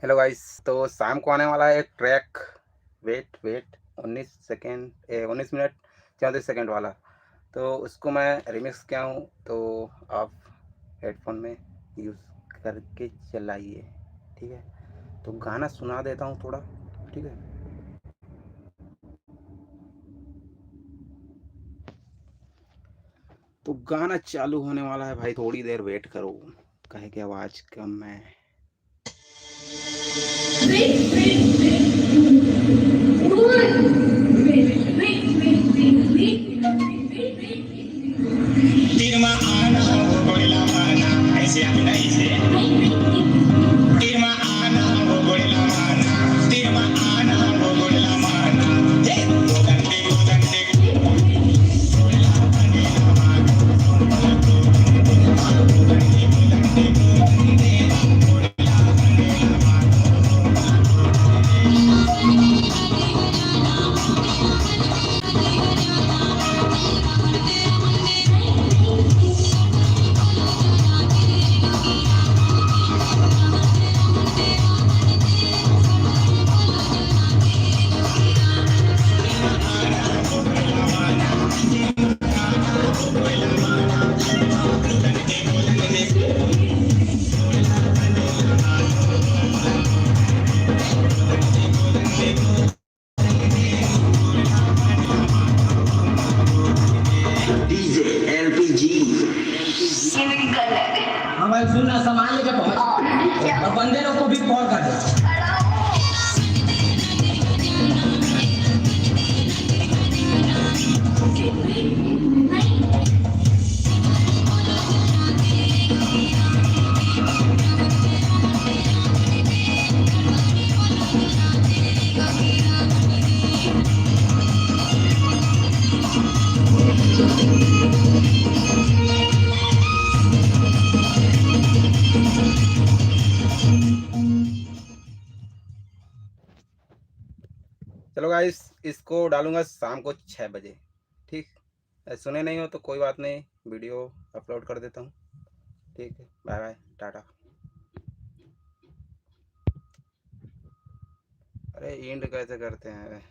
Hello guys. तो शाम को आने वाला है एक track. Wait wait 19 minute 34 second वाला। तो उसको मैं रिमिक्स किया हूँ, तो आप हेडफोन में यूज़ करके चलाइए। ठीक है, तो गाना सुना देता हूँ थोड़ा। ठीक है, तो गाना चालू होने वाला है भाई, थोड़ी देर वेट करो। कहे कि आवाज़ कम है। Firma ana gogoila mana, aise apna aise. Firma ana gogoila mana, firma ana gogoila mana. Hey, godante godante. DJ LPG। ये मेरी गन है। हाँ भाई सुनना, सामान लेके पहुंच और बंदे लोग को भी कॉल कर दे। चलो गाइस, इसको डालूंगा शाम को 6 बजे। ठीक, सुने नहीं हो तो कोई बात नहीं, वीडियो अपलोड कर देता हूँ। ठीक है, बाय बाय, टाटा। अरे एंड कैसे करते हैं?